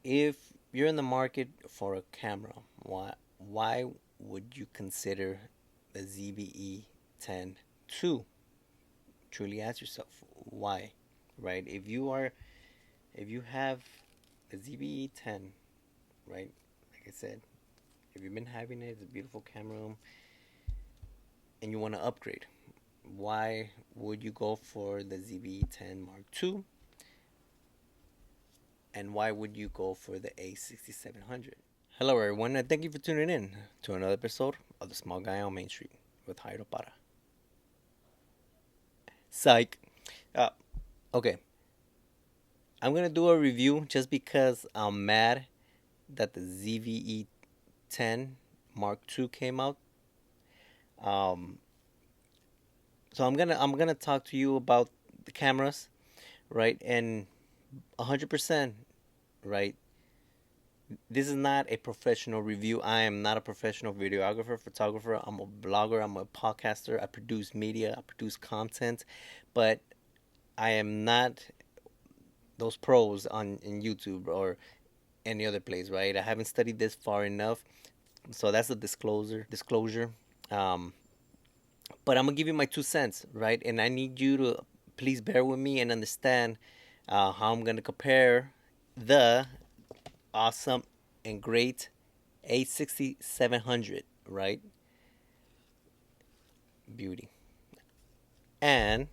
If you're in the market for a camera, why would you consider the ZV-E10 II? Truly ask yourself why, right? If you have the ZV-E10, right? Like I said, if you've been having it, it's a beautiful camera, and you want to upgrade, why would you go for the ZV-E10 Mark II, and why would you go for the A6700? Hello, everyone, and thank you for tuning in to another episode of The Small Guy on Main Street with Jairo Para. Psych. Uh, okay, I'm gonna do a review just because I'm mad that the ZV-E10 Mark II came out. Um, so I'm gonna talk to you about the cameras, right? And 100%, right? This is not a professional review. I am not a professional videographer, photographer. I'm a blogger. I'm a podcaster. I produce media. I produce content, but I am not those pros on in YouTube or any other place, right? I haven't studied this far enough, so that's a disclosure. Um, but I'm gonna give you my 2 cents, right? And I need you to please bear with me and understand how I'm gonna compare the awesome and great A6700, right? Beauty. And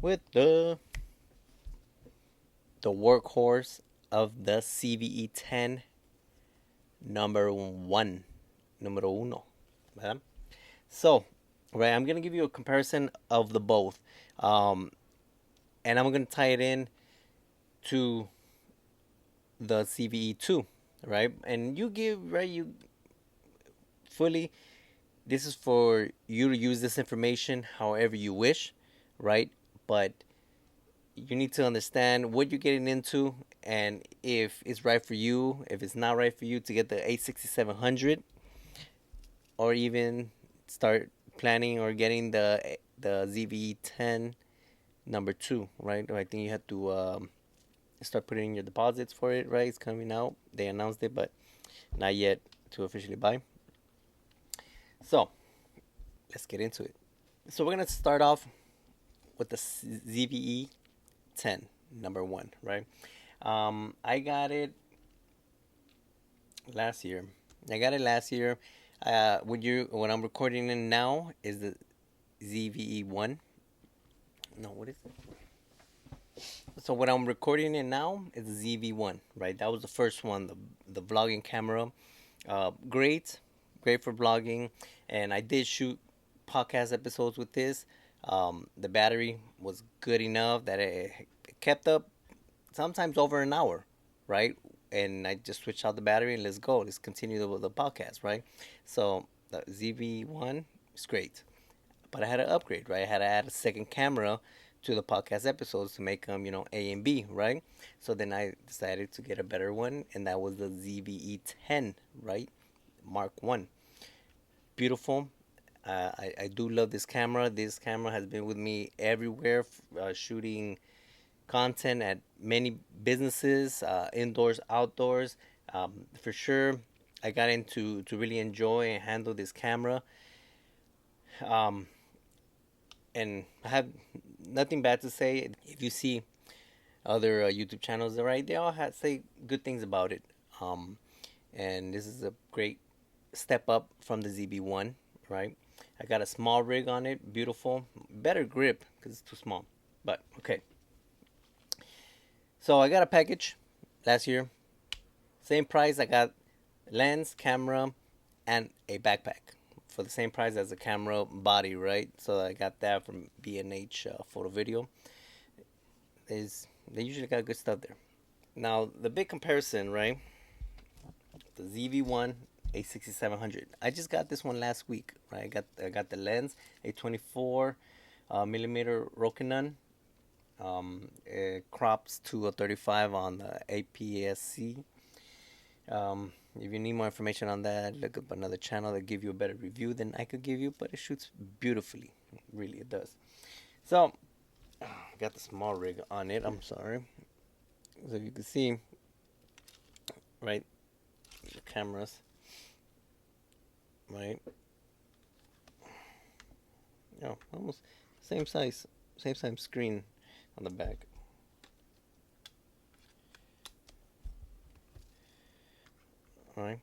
with the workhorse of the CVE10 number one, numero uno, ¿verdad? So, right, I'm gonna give you a comparison of the both, um, and I'm gonna tie it in to the CVE2, right? And you give right you fully. This is for you to use this information however you wish, right? But you need to understand what you're getting into and if it's right for you, if it's not right for you to get the A6700 or even start planning or getting the ZV-10 number 2, right? I think you have to start putting in your deposits for it, right? It's coming out. They announced it, but not yet to officially buy. So, let's get into it. So, we're going to start off with the ZV-E10 number 1, right? I got it last year. I got it last year. What I'm recording in now is the ZV-E1. No, what is it? So what I'm recording in now is the ZV-1, right? That was the first one, the vlogging camera. Great, great for vlogging, and I did shoot podcast episodes with this. The battery was good enough that it kept up sometimes over an hour, right? And I just switch out the battery and let's go. Let's continue the podcast, right? So the ZV-1 is great, but I had to upgrade, right? I had to add a second camera to the podcast episodes to make them, A and B, right? So then I decided to get a better one, and that was the ZV-E10, right? Mark One. Beautiful. I do love this camera. This camera has been with me everywhere, shooting content at many businesses, indoors, outdoors. For sure, I got into to really enjoy and handle this camera. Um, and I have nothing bad to say. If you see other YouTube channels, right, they all say good things about it. Um, and this is a great step up from the ZB1, right? I got a small rig on it, beautiful, better grip because it's too small. But okay, so I got a package last year, same price. I got lens, camera, and a backpack for the same price as the camera body, right? So I got that from B&H Photo Video. Is They usually got good stuff there. Now the big comparison, right? The ZV-1 A6700. I just got this one last week, right? I got the lens, a 24 millimeter Rokinon. It crops to a 35 on the APS-C. If you need more information on that, look up another channel that give you a better review than I could give you, but it shoots beautifully. Really, it does. So, I got the small rig on it. I'm sorry. So you can see right? The cameras, right? Oh, almost same size, same size screen on the back. All right.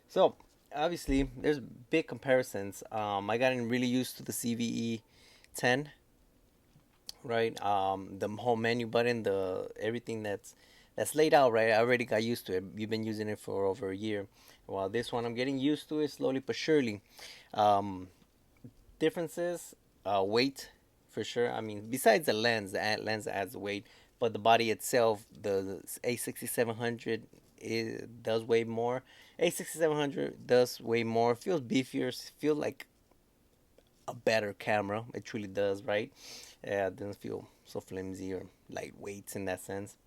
So obviously, there's big comparisons. I gotten really used to the CVE 10, right? The whole menu button, the everything that's laid out, right? I already got used to it. You've been using it for over a year. While this one, I'm getting used to it slowly but surely. Um, Differences, weight for sure. I mean, besides the lens, lens adds weight, but the body itself, the A6700, it does weigh more. A6700 does weigh more. Feels beefier. Feel like a better camera. It truly does, right? It doesn't feel so flimsy or lightweight in that sense.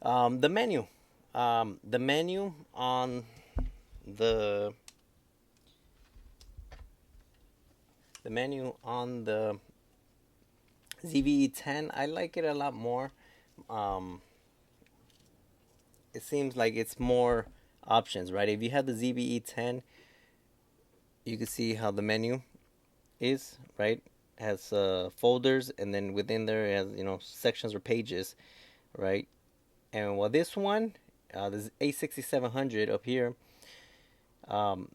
The menu, the menu on the the menu on the ZV-E10, I like it a lot more. Um, it seems like it's more options, right? If you have the ZV-E10, you can see how the menu is, right? It has folders, and then within there it has sections or pages, right? And while this one, this A6700 up here, um,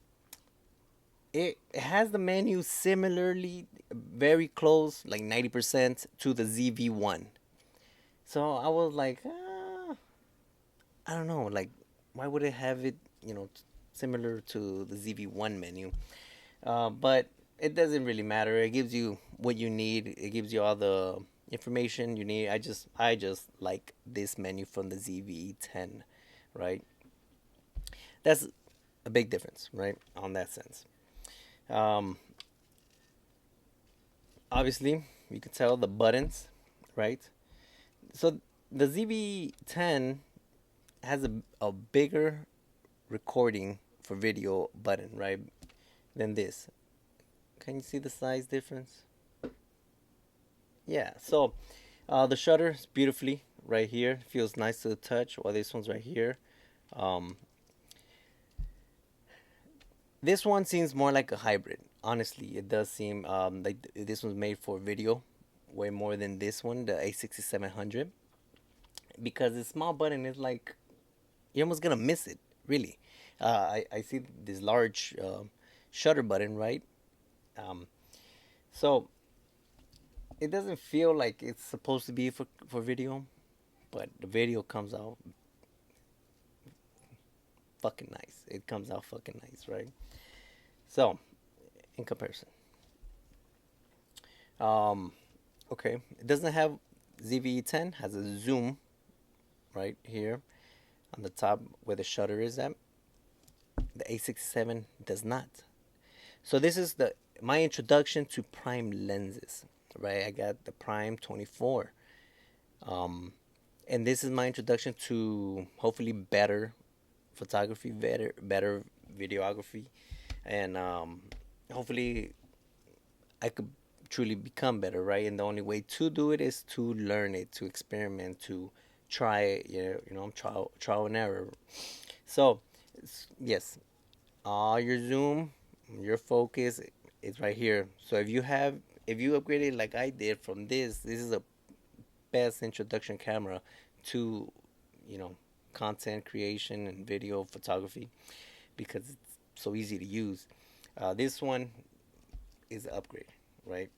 it has the menu similarly, very close, like 90% to the ZV-1. So I was like, I don't know, like, why would it have it, similar to the ZV-1 menu? But it doesn't really matter. It gives you what you need. It gives you all the information you need. I just like this menu from the ZV-E10, right? That's a big difference, right? On that sense. Um, Obviously, you can tell the buttons, right? So the ZV-10 has a bigger recording for video button, right, than this. Can you see the size difference? Yeah, so the shutter is beautifully right here. Feels nice to the touch, while this one's right here. Um, this one seems more like a hybrid. Honestly, it does seem like this one's made for video way more than this one, the A6700, because the small button is like you're almost gonna miss it, really. I see this large shutter button, right? Um, so it doesn't feel like it's supposed to be for video, but the video comes out fucking nice. It comes out fucking nice, right? So, in comparison, um, okay, it doesn't have ZV-E10 has a zoom right here on the top where the shutter is at. The A67 does not. So this is the my introduction to prime lenses, right? I got the Prime 24. Um, and this is my introduction to hopefully better photography, better videography, and hopefully I could truly become better, right? And the only way to do it is to learn it, to experiment, to try it, trial and error. So, yes, all your zoom, your focus is right here. So if you upgraded like I did from this is a best introduction camera to, you know, content creation and video photography because it's so easy to use. This one is an upgrade, right?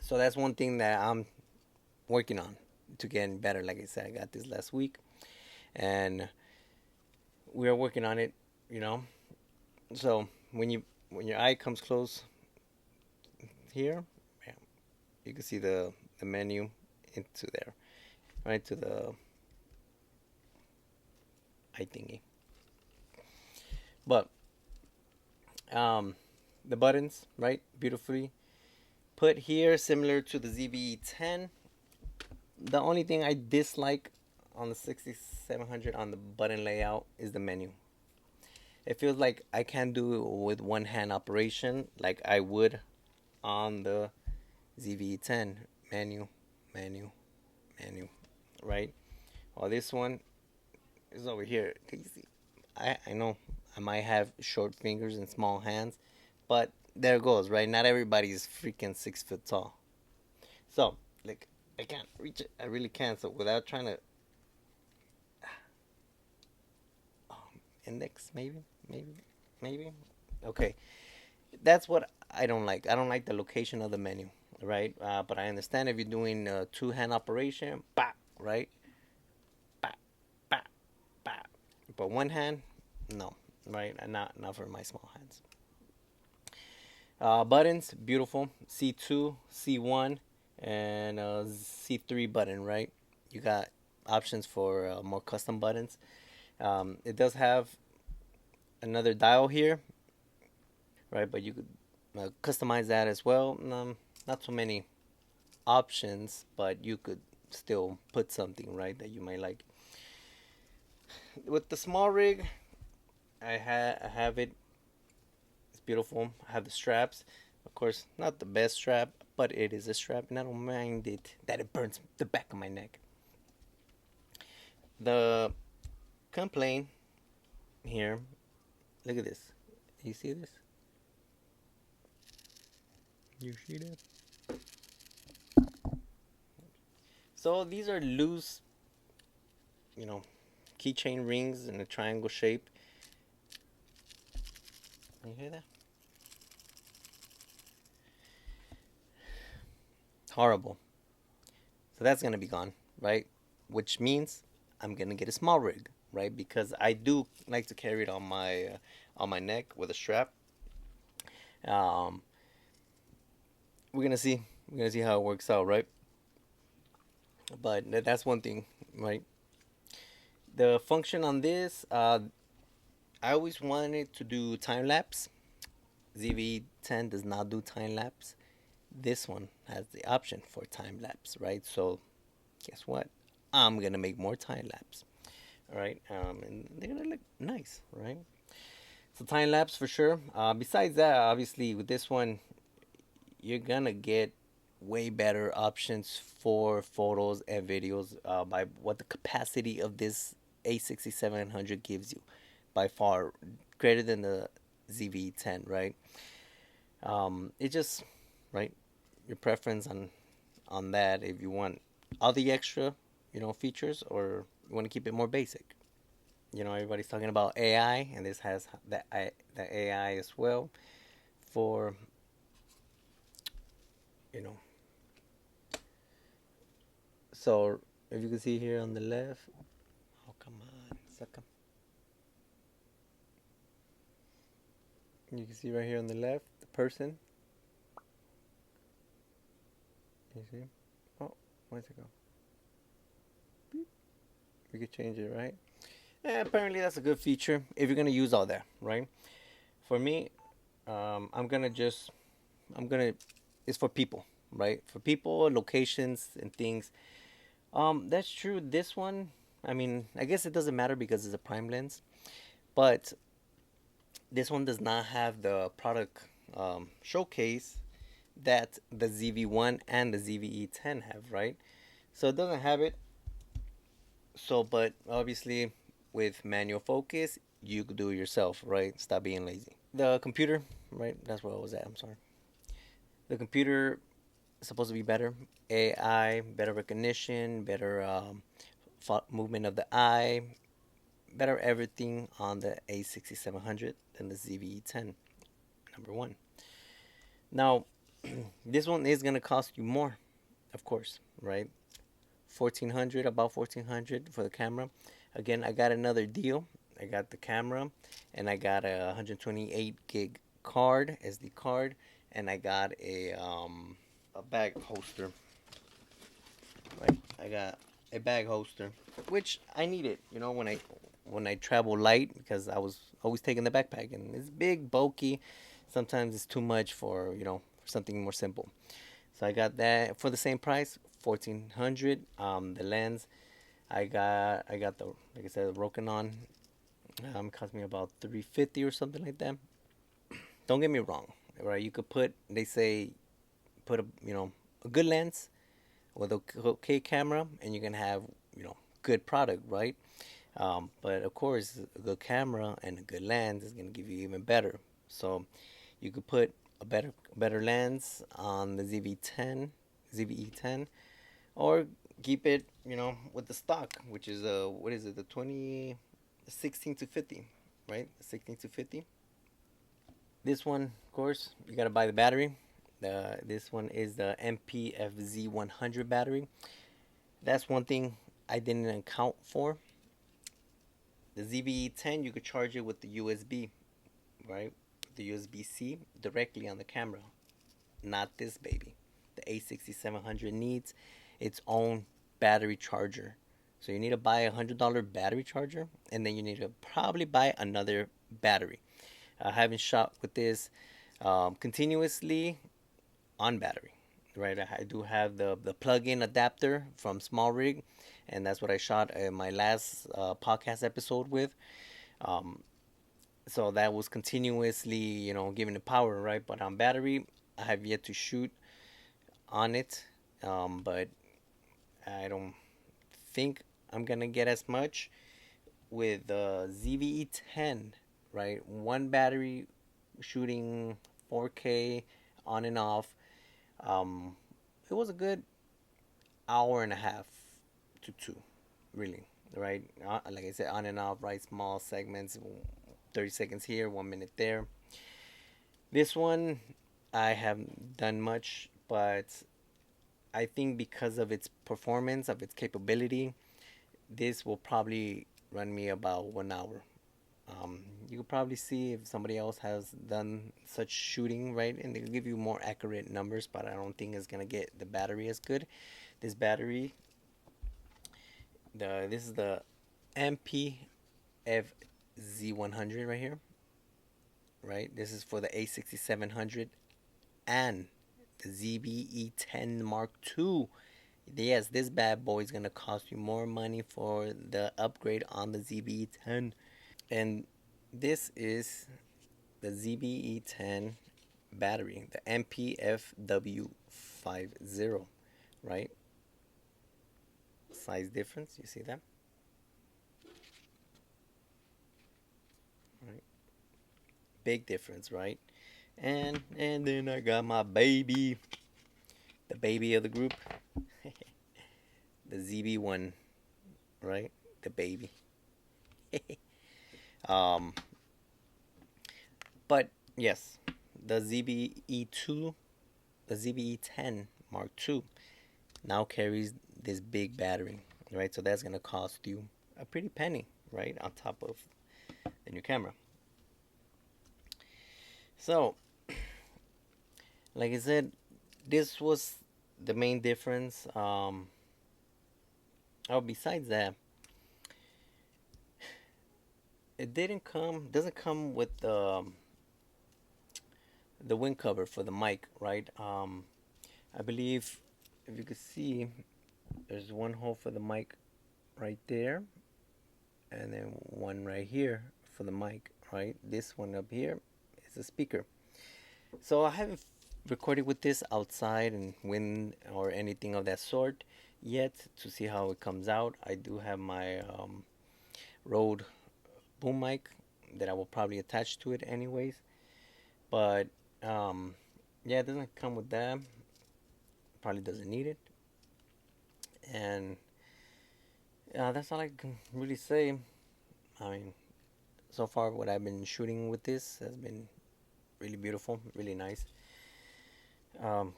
So that's one thing that I'm working on to get better. Like I said, I got this last week, and we are working on it. You know, so when your eye comes close here, you can see the menu into there, right to the eye thingy. But the buttons, right, beautifully put here, similar to the ZV-E10. The only thing I dislike on the 6700 on the button layout is the menu. It feels like I can't do it with one hand operation like I would on the ZV-E10 menu, menu, menu, right? Well, this one is over here. Can you see? I know I might have short fingers and small hands, but there it goes, right? Not everybody is freaking 6 foot tall. So, like, I can't reach it. I really can't. So, without trying to index, maybe. Okay, that's what I don't like. I don't like the location of the menu, right? But I understand if you're doing a two-hand operation, bah, right? Bah, bah, bah. But one hand, no, right? Not for my small hands. Buttons, beautiful. C2, C1, and C3 button, right? You got options for more custom buttons. It does have another dial here, right? But you could customize that as well. Not so many options, but you could still put something, right, that you might like. With the small rig, I have it. It's beautiful. I have the straps. Of course, not the best strap, but it is a strap, and I don't mind it that it burns the back of my neck. The complaint here, look at this. You see this? You see that? So these are loose, you know, keychain rings in a triangle shape. You hear that? Horrible. So that's gonna be gone, right? Which means I'm gonna get a small rig, right? Because I do like to carry it on my neck with a strap. Um, we're gonna see. We're gonna see how it works out, right? But that's one thing, right? The function on this, I always wanted to do time lapse. ZV-10 does not do time lapse. This one has the option for time lapse, right? So guess what? I'm gonna make more time lapse, all right? And they're gonna look nice, right? So time lapse for sure. Besides that, obviously with this one, you're gonna get way better options for photos and videos by what the capacity of this A6700 gives you, by far greater than the ZV-10, right? It just, right, your preference on that, if you want all the extra, features, or you want to keep it more basic. Everybody's talking about AI, and this has the AI as well for, you know. So if you can see here on the left, oh come on, suck 'em. You can see right here on the left, the person. You see? Oh, where's it go? Beep. We could change it, right? Apparently that's a good feature if you're gonna use all that, right? For me, I'm gonna just, I'm gonna, it's for people, right? For people, locations, and things. That's true. This one, I mean, I guess it doesn't matter because it's a prime lens, but this one does not have the product showcase that the ZV-1 and the ZV-E10 have, right? So it doesn't have it. So, but obviously, with manual focus, you could do it yourself, right? Stop being lazy. The computer, right? That's where I was at. I'm sorry. The computer is supposed to be better. AI, better recognition, better movement of the eye, better everything on the A6700 than the ZV-E10, number one. Now, this one is gonna cost you more, of course, right? 1400, about 1400 for the camera. Again, I got another deal. I got the camera, and I got a 128 gig card, SD card, and I got a bag holster. Right, I got a bag holster, which I needed, when I travel light, because I was always taking the backpack, and it's big, bulky. Sometimes it's too much for for something more simple. So I got that for the same price, 1400. The lens, I got the, like I said, the Rokinon. Cost me about 350 or something like that. Don't get me wrong, right? You could put, they say put a good lens with a okay camera, and you're gonna have good product, right? But of course, a good camera and a good lens is gonna give you even better. So you could put a better lens on the ZV-10, ZV-E10, or keep it, with the stock, which is what is it, the 16 to 50, right? 16 to 50. This one, of course, you gotta buy the battery. This one is the MPFZ100 battery. That's one thing I didn't account for. The ZV-E10, you could charge it with the USB, right? The USB-C directly on the camera. Not this baby. The A6700 needs its own battery charger. So you need to buy $100 battery charger, and then you need to probably buy another battery. I haven't shot with this continuously on battery, right? I do have the plug-in adapter from Small Rig, and that's what I shot in my last podcast episode with. Um, so that was continuously, giving it power, right? But on battery, I have yet to shoot on it, but I don't think I'm gonna get as much with the ZV-E10, right? One battery shooting 4K on and off. Um, it was a good hour and a half to two, really, right? Like I said, on and off, right? Small segments, 30 seconds here, 1 minute there. This one, I haven't done much, but I think because of its performance, of its capability, this will probably run me about 1 hour. You could probably see if somebody else has done such shooting, right? And they'll give you more accurate numbers, but I don't think it's gonna get the battery as good. This battery, this is the MPFZ100 right here, right? This is for the A6700 and the ZV-E10 Mark II. Yes, this bad boy is gonna cost you more money for the upgrade on the ZV-E10. And this is the ZV-E10 battery, the MPFW50, right? Size difference, you see that? Right? Big difference, right? And then I got my baby, the baby of the group, the ZV-1, right? The baby. um, but yes, the ZV-E2, the ZV-E10 Mark II now carries this big battery, right? So that's gonna cost you a pretty penny, right, on top of the new camera. So, like I said, this was the main difference. Oh, besides that, it doesn't come with the wind cover for the mic, right? I believe if you could see, there's one hole for the mic right there, and then one right here for the mic, right? This one up here is a speaker. So I haven't recorded with this outside and wind or anything of that sort yet to see how it comes out. I do have my Rode boom mic that I will probably attach to it anyways. But yeah, it doesn't come with that. Probably doesn't need it. And that's all I can really say. I mean, so far what I've been shooting with this has been really beautiful, really nice. Um,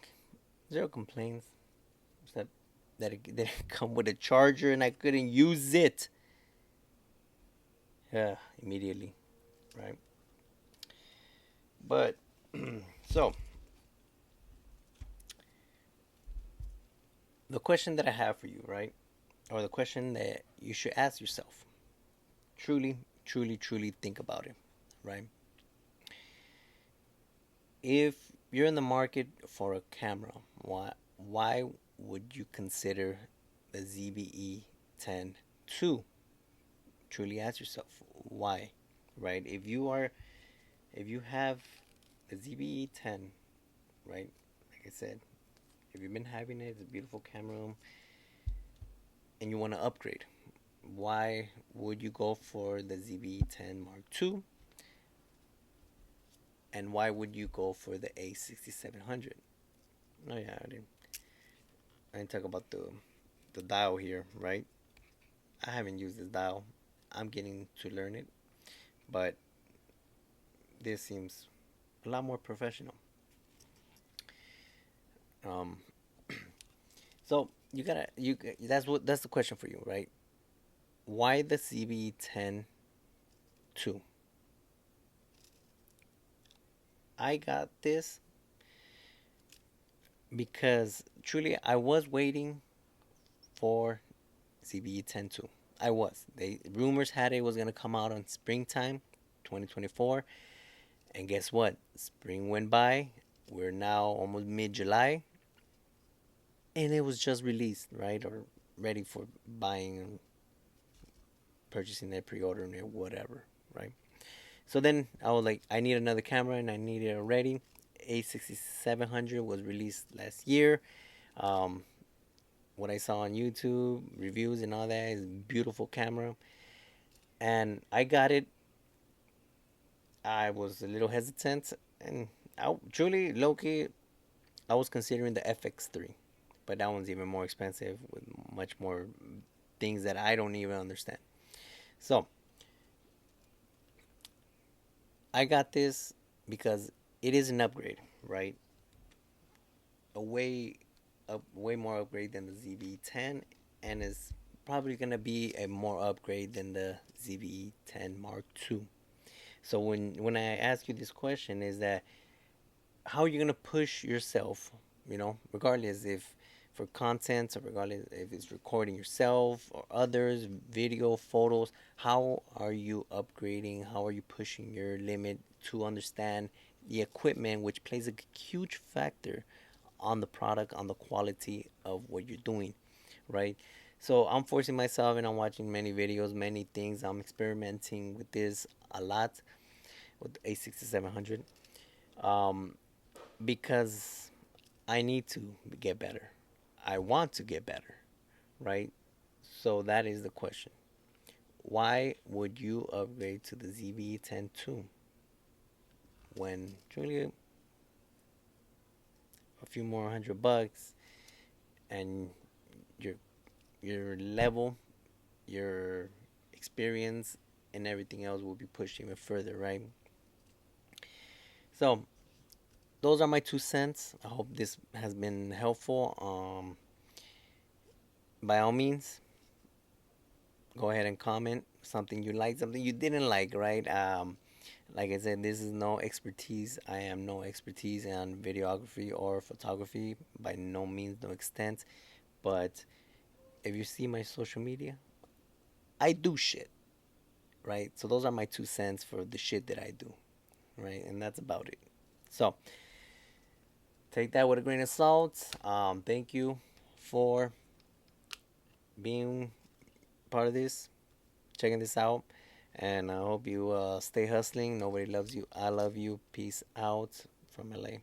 Zero complaints, except that it didn't come with a charger and I couldn't use it. Yeah, immediately, right? But so the question that I have for you, right, or the question that you should ask yourself, truly, truly, truly think about it, right? If you're in the market for a camera, why would you consider the ZV-E10 II? Truly ask yourself why, right? If you have the ZV-E10, right? Like I said, if you've been having it, it's a beautiful camera, and you want to upgrade, why would you go for the ZV-E10 Mark II, and why would you go for the A6700? Oh yeah, I didn't talk about the dial here, right? I haven't used this dial. I'm getting to learn it, but this seems a lot more professional. Um, so you gotta you that's the question for you, right? Why the ZV-E10 II? I got this because truly I was waiting for ZV-E10 II. I was. They rumors had it was gonna come out on springtime, 2024, and guess what? Spring went by. We're now almost mid-July, and it was just released, right, or ready for buying and purchasing it, pre-ordering it, whatever, right? So then I was like, I need another camera, and I need it already. A6700 was released last year. Um, what I saw on YouTube, reviews and all that is a beautiful camera. And I got it. I was a little hesitant, and I truly, low-key, I was considering the FX3, but that one's even more expensive with much more things that I don't even understand. So I got this because it is an upgrade, right? A way more upgrade than the ZV-10, and is probably gonna be a more upgrade than the ZV-E10 Mark II. So when I ask you this question, is that how are you gonna push yourself, regardless if for content, or regardless if it's recording yourself or others, video, photos, how are you upgrading? How are you pushing your limit to understand the equipment, which plays a huge factor on the product, on the quality of what you're doing, right? So I'm forcing myself, and I'm watching many videos, many things. I'm experimenting with this a lot with A6700, um, because I need to get better. I want to get better, right? So that is the question. Why would you upgrade to the ZV-E10 II when truly a few more $100, and your your level, your experience, and everything else will be pushed even further, right? So those are my 2 cents. I hope this has been helpful. By all means, go ahead and comment something you like, something you didn't like, right? Like I said, this is no expertise. I am no expertise in videography or photography, by no means, no extent. But if you see my social media, I do shit, right? So those are my 2 cents for the shit that I do, right? And that's about it. So take that with a grain of salt. Thank you for being part of this, checking this out. And I hope you stay hustling. Nobody loves you. I love you. Peace out from LA.